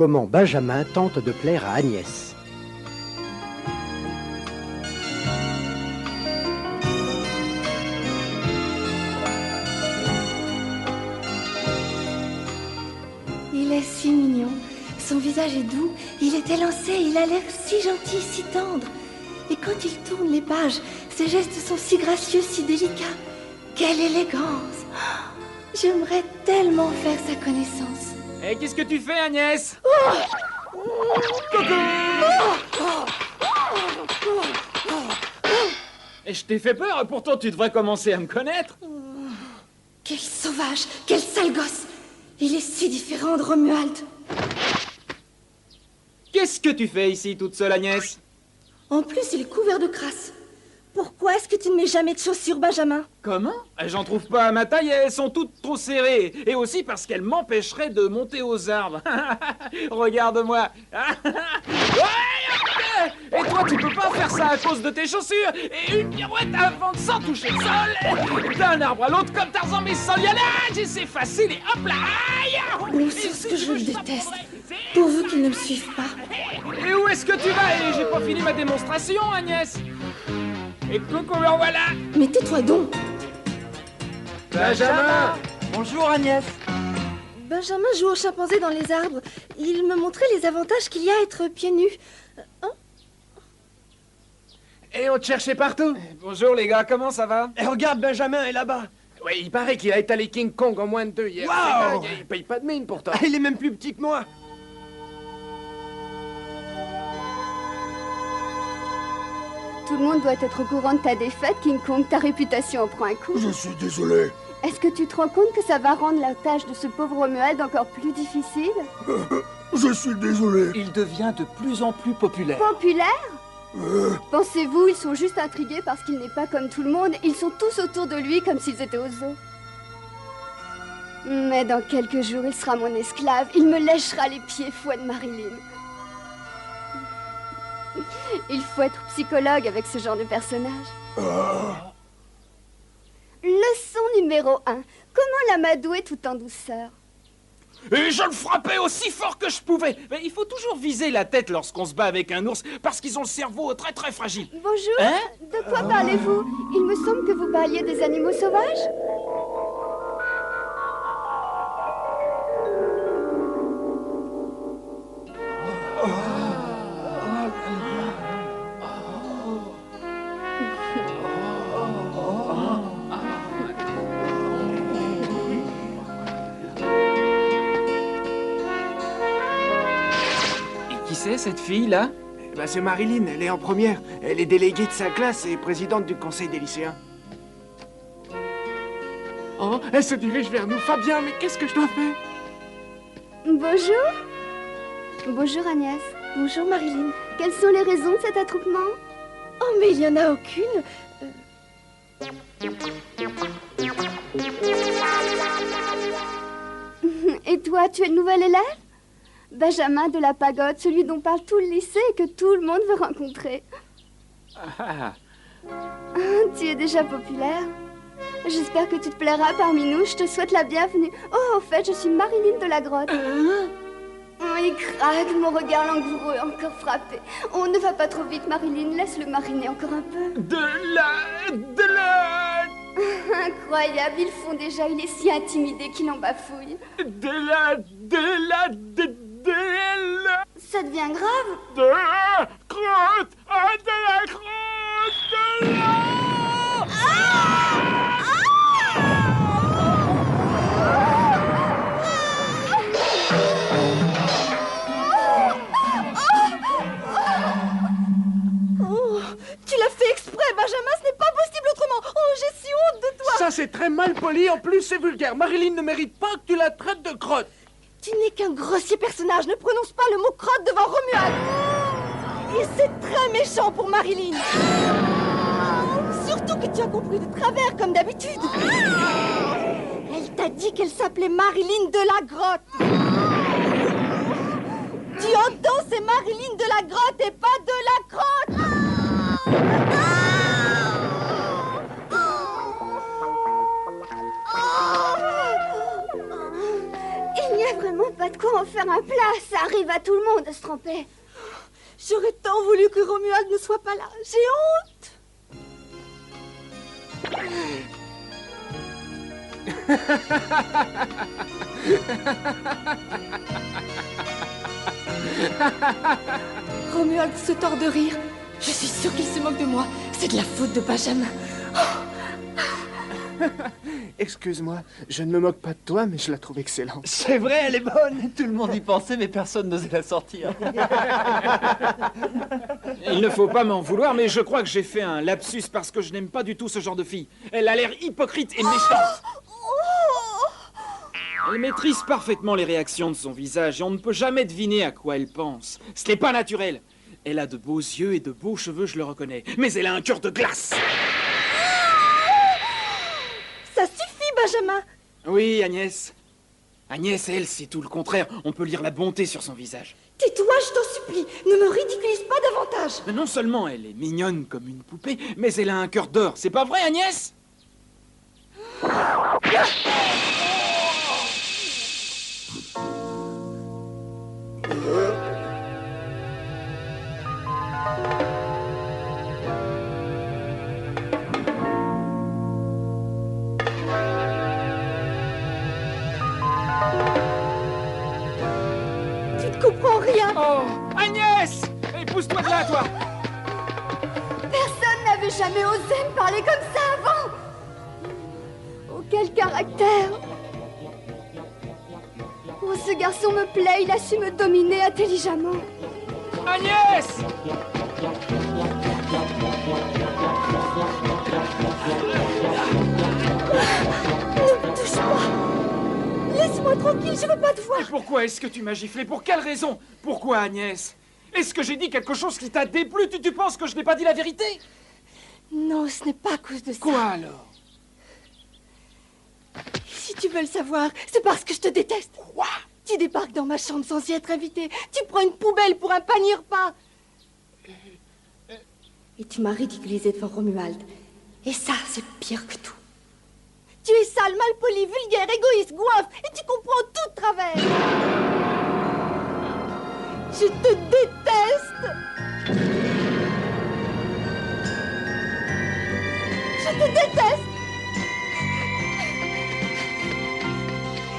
comment Benjamin tente de plaire à Agnès. Il est si mignon. Son visage est doux, il est élancé, il a l'air si gentil, si tendre. Et quand il tourne les pages, ses gestes sont si gracieux, si délicats. Quelle élégance! J'aimerais tellement faire sa connaissance. Et qu'est-ce que tu fais, Agnès? Et je t'ai fait peur, pourtant tu devrais commencer à me connaître. Quel sauvage, quel sale gosse! Il est si différent de Romuald. Qu'est-ce que tu fais ici, toute seule, Agnès? En plus, il est couvert de crasse. Pourquoi est-ce que tu ne mets jamais de chaussures, Benjamin? Comment? J'en trouve pas à ma taille, elles sont toutes trop serrées. Et aussi parce qu'elles m'empêcheraient de monter aux arbres. Regarde-moi. Et toi, tu peux pas faire ça à cause de tes chaussures. Et une pirouette avant de s'en toucher le sol. D'un arbre à l'autre comme Tarzan, mais sans lionnage. Et c'est facile et hop là. Oh, c'est ce que je déteste. Pourvu qu'ils ne me suivent pas. Et où est-ce que tu vas? Et j'ai pas fini ma démonstration, Agnès. Et coucou, me voilà. Mais tais-toi donc. Benjamin. Bonjour Agnès. Benjamin joue au chimpanzé dans les arbres. Il me montrait les avantages qu'il y a à être pieds nus. Et on te cherchait partout. Bonjour les gars, comment ça va? Et regarde, Benjamin est là-bas. Oui, il paraît qu'il a étalé King Kong en moins de 2 hier. Wow. Il paye pas de mine pourtant. Il est même plus petit que moi. Tout le monde doit être au courant de ta défaite, King Kong. Ta réputation en prend un coup. Je suis désolé. Est-ce que tu te rends compte que ça va rendre la tâche de ce pauvre Romuald encore plus difficile? Je suis désolé. Il devient de plus en plus populaire. Populaire? Pensez-vous, ils sont juste intrigués parce qu'il n'est pas comme tout le monde. Ils sont tous autour de lui comme s'ils étaient au zoo. Mais dans quelques jours, il sera mon esclave. Il me léchera les pieds, fouet de Marilyn. Il faut être psychologue avec ce genre de personnage. Leçon numéro 1. Comment l'amadouer tout en douceur? Et je le frappais aussi fort que je pouvais. Mais il faut toujours viser la tête lorsqu'on se bat avec un ours parce qu'ils ont le cerveau très très fragile. Bonjour. Hein? De quoi parlez-vous? Il me semble que vous parliez des animaux sauvages. Qui c'est cette fille-là? C'est Marilyn, elle est en première. Elle est déléguée de sa classe et présidente du conseil des lycéens. Oh, elle se dirige vers nous. Fabien, mais qu'est-ce que je dois faire? Bonjour. Bonjour Agnès. Bonjour, Marilyn. Quelles sont les raisons de cet attroupement? Oh, mais il n'y en a aucune. Et toi, tu es le nouvel élève? Benjamin de la Pagode, celui dont parle tout le lycée et que tout le monde veut rencontrer. Tu es déjà populaire. J'espère que tu te plairas parmi nous. Je te souhaite la bienvenue. Oh, au fait, je suis Marilyn de la Grotte. Oh, il craque, mon regard langoureux, encore frappé. Oh, ne va pas trop vite, Marilyn. Laisse-le mariner encore un peu. De la... Incroyable, ils font déjà. Il est si intimidé qu'il en bafouille. Ça devient grave. De la crotte, de la crotte, de la... Oh, tu l'as fait exprès, Benjamin, ce n'est pas possible autrement. Oh, j'ai si honte de toi. Ça, c'est très mal poli. En plus, c'est vulgaire. Marilyn ne mérite pas que tu la traites de crotte. Tu n'es qu'un grossier personnage, ne prononce pas le mot crotte devant Romuald. Et c'est très méchant pour Marilyn. Surtout que tu as compris de travers, comme d'habitude. Elle t'a dit qu'elle s'appelait Marilyn de la Grotte. Tu entends, c'est Marilyn de la Grotte et pas de la crotte. Il n'y a vraiment pas de quoi en faire. faire un plat, ça arrive à tout le monde de se tromper. J'aurais tant voulu que Romuald ne soit pas là. J'ai honte. Romuald se tord de rire. Je suis sûre qu'il se moque de moi. C'est de la faute de Benjamin. Excuse-moi, je ne me moque pas de toi, mais je la trouve excellente. C'est vrai, elle est bonne. Tout le monde y pensait, mais personne n'osait la sortir. Il ne faut pas m'en vouloir, mais je crois que j'ai fait un lapsus parce que je n'aime pas du tout ce genre de fille. Elle a l'air hypocrite et méchante. Elle maîtrise parfaitement les réactions de son visage et on ne peut jamais deviner à quoi elle pense. Ce n'est pas naturel. Elle a de beaux yeux et de beaux cheveux, je le reconnais. Mais elle a un cœur de glace. Ça suffit, Benjamin. Oui, Agnès. Agnès, elle, c'est tout le contraire. On peut lire la bonté sur son visage. Tais-toi, je t'en supplie. Ne me ridiculise pas davantage. Mais non seulement elle est mignonne comme une poupée, mais elle a un cœur d'or. C'est pas vrai, Agnès? Tu ne comprends rien. Oh, Agnès! Pousse-toi de là, toi! Personne n'avait jamais osé me parler comme ça avant. Oh, quel caractère. Oh, ce garçon me plaît, il a su me dominer intelligemment. Agnès! Ne me touche pas. Laisse-moi tranquille, je veux pas te voir. Et pourquoi est-ce que tu m'as giflé? Pour quelle raison? Pourquoi, Agnès? Est-ce que j'ai dit quelque chose qui t'a déplu? Tu penses que je n'ai pas dit la vérité? Non, ce n'est pas à cause de ça. Quoi alors? Si tu veux le savoir, c'est parce que je te déteste. Quoi? Tu débarques dans ma chambre sans y être invité. Tu prends une poubelle pour un panier repas. Et tu m'as ridiculisé devant Romuald. Et ça, c'est pire que tout. Tu es sale, malpoli, vulgaire, égoïste, goinfre, et tu comprends tout de travers. Je te déteste. Je te déteste.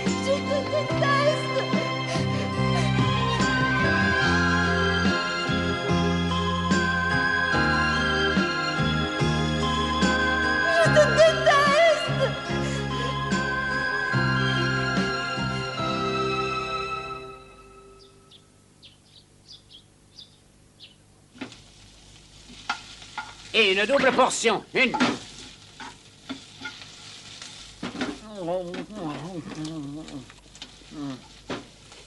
Je te déteste. Je te déteste. Et une double portion. Une.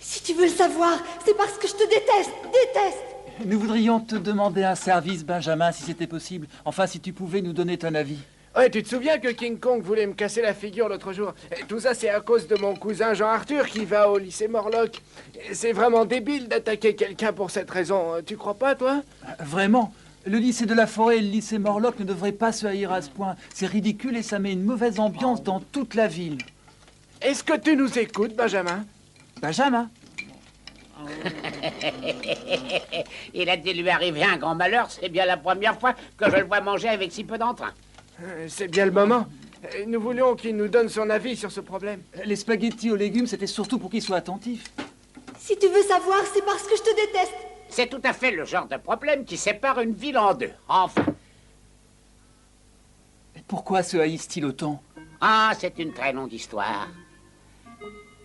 Si tu veux le savoir, c'est parce que je te déteste. Déteste. Nous voudrions te demander un service, Benjamin, si c'était possible. Enfin, si tu pouvais nous donner ton avis. Ouais, tu te souviens que King Kong voulait me casser la figure l'autre jour? Et tout ça, c'est à cause de mon cousin Jean-Arthur qui va au lycée Morlock. C'est vraiment débile d'attaquer quelqu'un pour cette raison. Tu crois pas, toi? Vraiment? Le lycée de la Forêt et le lycée Morlock ne devraient pas se haïr à ce point. C'est ridicule et ça met une mauvaise ambiance dans toute la ville. Est-ce que tu nous écoutes, Benjamin? Benjamin? Il a dû lui arriver un grand malheur. C'est bien la première fois que je le vois manger avec si peu d'entrain. C'est bien le moment. Nous voulions qu'il nous donne son avis sur ce problème. Les spaghettis aux légumes, c'était surtout pour qu'il soit attentif. Si tu veux savoir, c'est parce que je te déteste. C'est tout à fait le genre de problème qui sépare une ville en deux. Enfin. Et pourquoi se haïssent-ils autant? Ah, c'est une très longue histoire.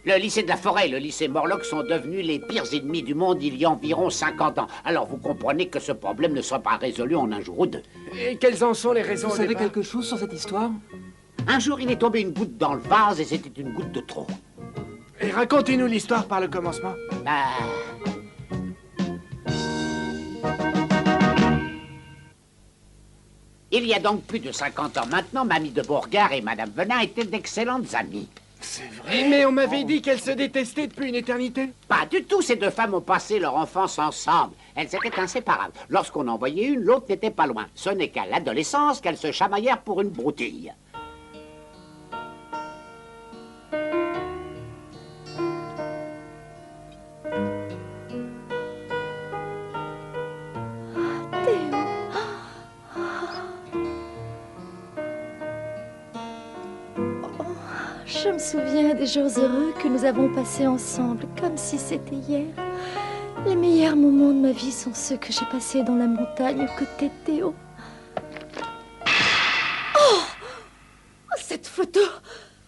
Le lycée de la Forêt et le lycée Morlock sont devenus les pires ennemis du monde il y a environ 50 ans. Alors vous comprenez que ce problème ne sera pas résolu en un jour ou deux. Et quelles en sont les raisons Vous au savez départ? quelque chose sur cette histoire? Un jour, il est tombé une goutte dans le vase et c'était une goutte de trop. Et racontez-nous l'histoire par le commencement. Il y a donc plus de 50 ans maintenant, Mamie de Beauregard et Madame Venin étaient d'excellentes amies. C'est vrai? Mais on m'avait dit qu'elles se détestaient depuis une éternité. Pas du tout, ces deux femmes ont passé leur enfance ensemble. Elles étaient inséparables. Lorsqu'on en voyait une, l'autre n'était pas loin. Ce n'est qu'à l'adolescence qu'elles se chamaillèrent pour une broutille. Je me souviens des jours heureux que nous avons passés ensemble, comme si c'était hier. Les meilleurs moments de ma vie sont ceux que j'ai passés dans la montagne aux côtés de Théo. Oh, cette photo!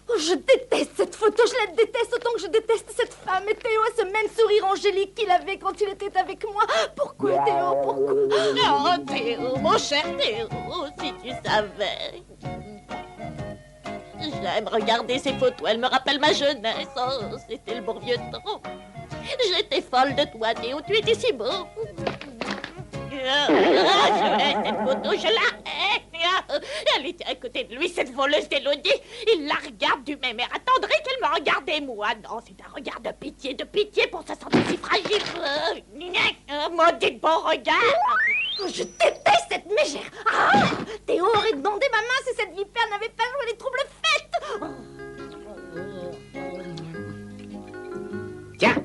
Oh, je déteste cette photo, je la déteste autant que je déteste cette femme. Et Théo a ce même sourire angélique qu'il avait quand il était avec moi. Pourquoi, Théo? Pourquoi? Oh, Théo, mon cher Théo, si tu savais. J'aime regarder ces photos, elles me rappellent ma jeunesse. Oh, c'était le bon vieux temps. J'étais folle de toi, Théo, tu étais si beau. Je hais cette photo, je la hais. Elle était à côté de lui, cette voleuse d'Élodie. Il la regarde du même air attendri qu'elle me regardait moi. Non, c'est un regard de pitié pour se sentir si fragile. Maudit bon regard. Je déteste cette mégère. Ah, Théo aurait demandé ma main si cette vipère n'avait pas joué les troubles fêtes. Tiens,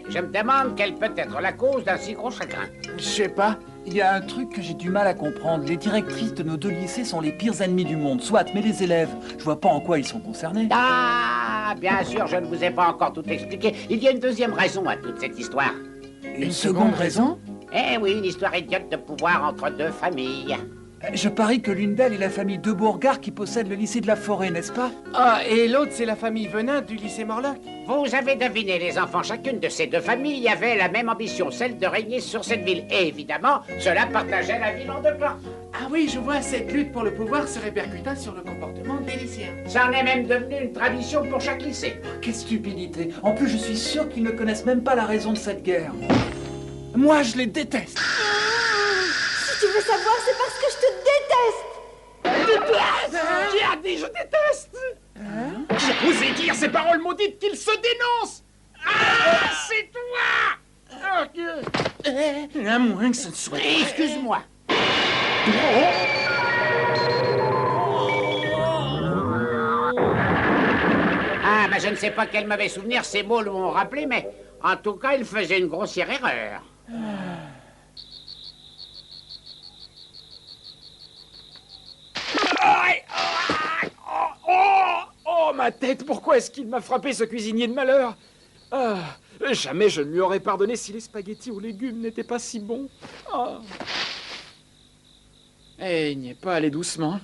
je me demande quelle peut être la cause d'un si gros chagrin. Je sais pas. Il y a un truc que j'ai du mal à comprendre. Les directrices de nos 2 lycées sont les pires ennemis du monde. Soit, mais les élèves, je vois pas en quoi ils sont concernés. Ah, bien sûr, je ne vous ai pas encore tout expliqué. Il y a une deuxième raison à toute cette histoire. Une seconde raison? Eh oui, une histoire idiote de pouvoir entre 2 familles. Je parie que l'une d'elles est la famille de Bourgard qui possède le lycée de la Forêt, n'est-ce pas? Ah, et l'autre, c'est la famille Venin du lycée Morlock. Vous avez deviné, les enfants, chacune de ces 2 familles avait la même ambition, celle de régner sur cette ville. Et évidemment, cela partageait la ville en 2 clans. Ah oui, je vois, cette lutte pour le pouvoir se répercuta sur le comportement des lycéens. Ça en est même devenu une tradition pour chaque lycée. Quelle stupidité. En plus, je suis sûr qu'ils ne connaissent même pas la raison de cette guerre. Moi, je les déteste. Si tu veux savoir, c'est parce que je te déteste. Qui a dit je déteste? J'ai osé dire ces paroles maudites qu'il se dénonce. Ah, c'est toi. À moins que ce ne soit... Excuse-moi. Ah, mais je ne sais pas quel mauvais souvenir ces mots lui ont rappelé, mais en tout cas, il faisait une grossière erreur. Oh, ma tête, pourquoi est-ce qu'il m'a frappé, ce cuisinier de malheur? Ah, jamais je ne lui aurais pardonné si les spaghettis aux légumes n'étaient pas si bons. Ah. Eh, il n'y est pas allé doucement.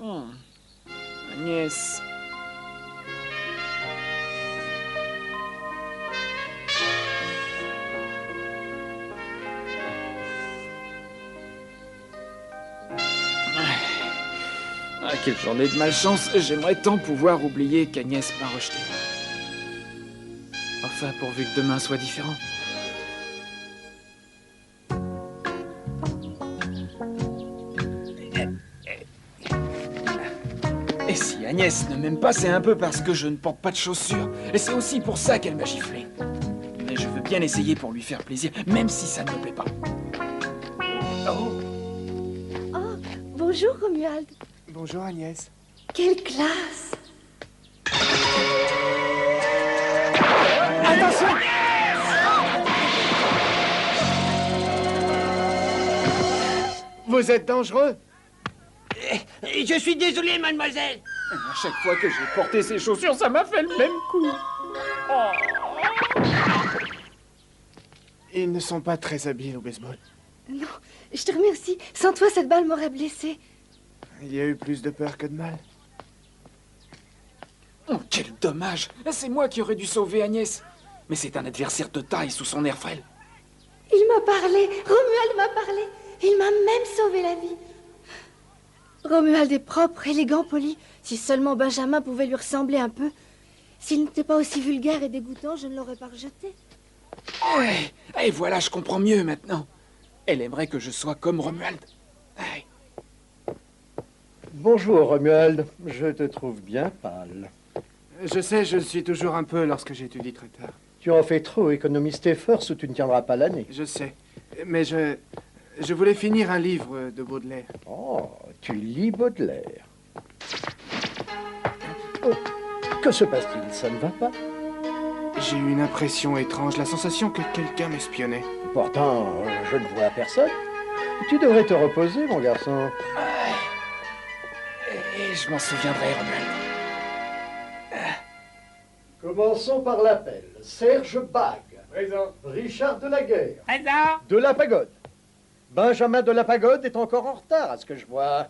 Oh. Agnès. Ah, quelle journée de malchance. J'aimerais tant pouvoir oublier qu'Agnès m'a rejeté. Enfin, pourvu que demain soit différent. Et si Agnès ne m'aime pas, c'est un peu parce que je ne porte pas de chaussures. Et c'est aussi pour ça qu'elle m'a giflé. Mais je veux bien essayer pour lui faire plaisir, même si ça ne me plaît pas. Oh! Oh, bonjour Romuald. Bonjour Agnès. Quelle classe! Attention! Vous êtes dangereux. Je suis désolé, mademoiselle. À chaque fois que j'ai porté ces chaussures, ça m'a fait le même coup. Ils ne sont pas très habiles au baseball. Non, je te remercie. Sans toi, cette balle m'aurait blessée. Il y a eu plus de peur que de mal. Oh, quel dommage. C'est moi qui aurais dû sauver Agnès. Mais c'est un adversaire de taille sous son air frêle. Il m'a parlé. Romuald m'a parlé. Il m'a même sauvé la vie. Romuald est propre, élégant, poli. Si seulement Benjamin pouvait lui ressembler un peu. S'il n'était pas aussi vulgaire et dégoûtant, je ne l'aurais pas rejeté. Ouais. Et voilà, je comprends mieux maintenant. Elle aimerait que je sois comme Romuald. Ouais. Bonjour, Romuald. Je te trouve bien pâle. Je sais, je le suis toujours un peu lorsque j'étudie très tard. Tu en fais trop, économise tes forces ou tu ne tiendras pas l'année. Je sais, mais je voulais finir un livre de Baudelaire. Oh, tu lis Baudelaire. Oh, que se passe-t-il? Ça ne va pas? J'ai eu une impression étrange, la sensation que quelqu'un m'espionnait. Pourtant, je ne vois personne. Tu devrais te reposer, mon garçon. Et je m'en souviendrai, Romuald. Commençons par l'appel. Serge Bag. Présent. Richard Delaguerre. Présent. De la Pagode. Benjamin de la Pagode est encore en retard, à ce que je vois.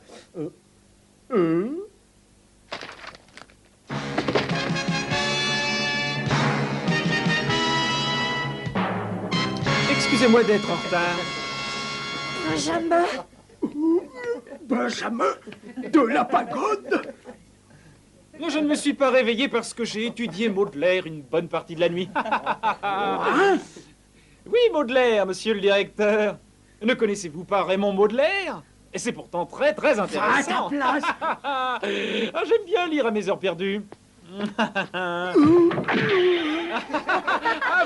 Excusez-moi d'être en retard. Benjamin. Benjamin de la Pagode. Non, je ne me suis pas réveillé parce que j'ai étudié Baudelaire une bonne partie de la nuit. Oui, Baudelaire, monsieur le directeur. Ne connaissez-vous pas Raymond Baudelaire? Et c'est pourtant très, très intéressant. Ah, j'aime bien lire à mes heures perdues. Ah,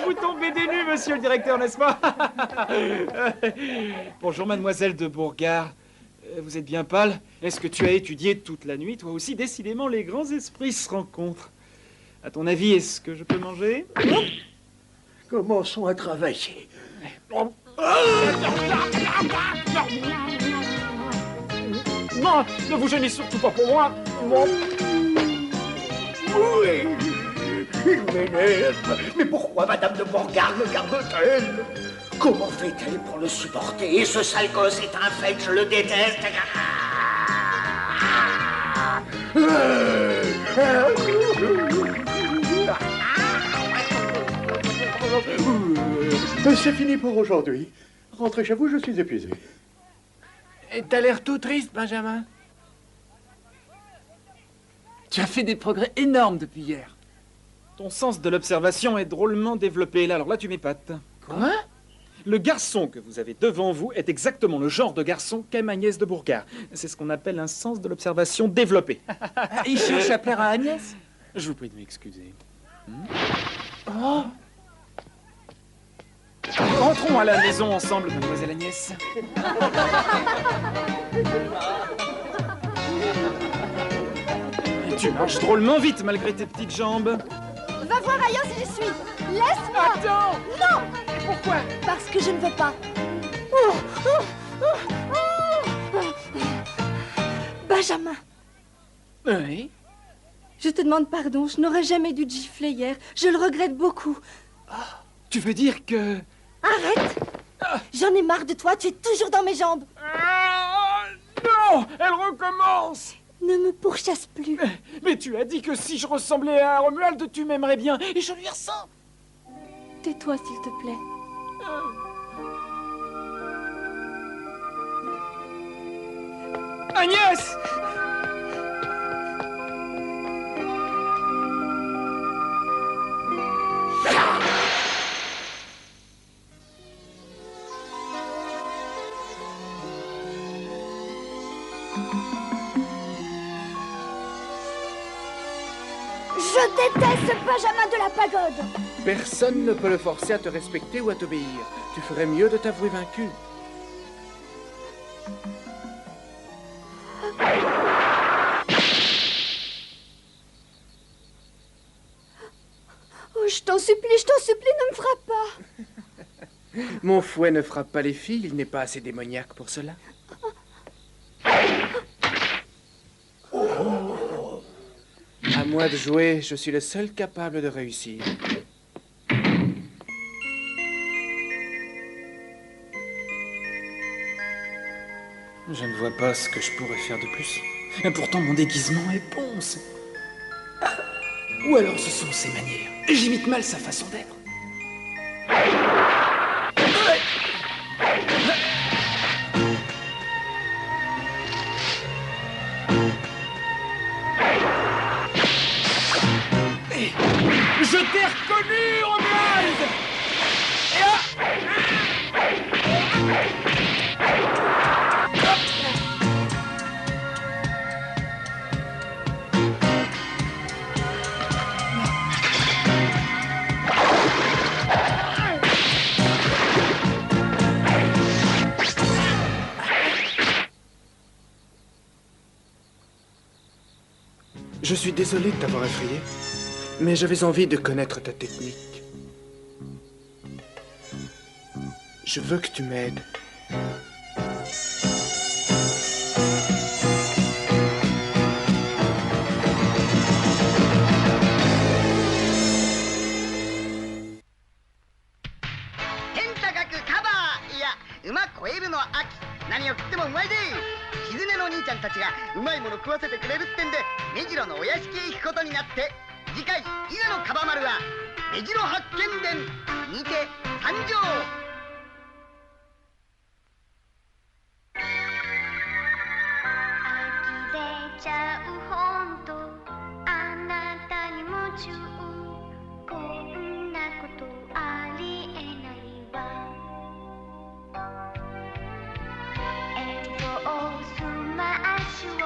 vous tombez des nues, monsieur le directeur, n'est-ce pas? Bonjour, mademoiselle de Bourgard. Vous êtes bien pâle. Est-ce que tu as étudié toute la nuit, toi aussi? Décidément, les grands esprits se rencontrent. À ton avis, est-ce que je peux manger? Commençons à travailler. Non, ne vous gênez surtout pas pour moi. Oui, il m'énerve. Mais pourquoi Madame de Bourgard me garde-t-elle? Comment fait-elle pour le supporter? Ce sale gosse est infect, je le déteste. C'est fini pour aujourd'hui. Rentrez chez vous, je suis épuisé. Et t'as l'air tout triste, Benjamin. Tu as fait des progrès énormes depuis hier. Ton sens de l'observation est drôlement développé. Là, alors là, tu m'épates. Quoi? Le garçon que vous avez devant vous est exactement le genre de garçon qu'aime Agnès de Bourgard. C'est ce qu'on appelle un sens de l'observation développé. Il cherche à plaire à Agnès. Je vous prie de m'excuser. Oh, Rentrons à la maison ensemble, mademoiselle Agnès. Tu marches drôlement vite malgré tes petites jambes. Va voir ailleurs si j'y suis. Laisse-moi. Attends! Non. Et pourquoi? Parce que je ne veux pas. Benjamin, Oui? je te demande pardon. Je n'aurais jamais dû te gifler hier. Je le regrette beaucoup. Tu veux dire que... Arrête. J'en ai marre de toi. Tu es toujours dans mes jambes. Ah, non! Elle recommence! Ne me pourchasse plus. Mais tu as dit que si je ressemblais à Romuald, tu m'aimerais bien. Et je lui ressens. Tais-toi, s'il te plaît. Agnès! Je déteste Benjamin de la Pagode. Personne ne peut le forcer à te respecter ou à t'obéir. Tu ferais mieux de t'avouer vaincu. Oh, je t'en supplie, ne me frappe pas. Mon fouet ne frappe pas les filles, il n'est pas assez démoniaque pour cela. À moi de jouer, je suis le seul capable de réussir. Je ne vois pas ce que je pourrais faire de plus. Et pourtant, mon déguisement est ponce. Ou alors ce sont ses manières. J'imite mal sa façon d'être. Je t'ai reconnu, Romuald! Je suis désolé de t'avoir effrayé, mais j'avais envie de connaître ta technique. Je veux que tu m'aides. は秋、何を食ってもうまいで。キズネのお兄ちゃんたちがうまいもの食わせてくれるってんで、目白のお屋敷へ行くことになって、次回「伊賀のカバ丸」は目白八犬伝にて誕生。呆れちゃうほんとあなたに夢中、こんなことありえないわ。エルボースマッシュを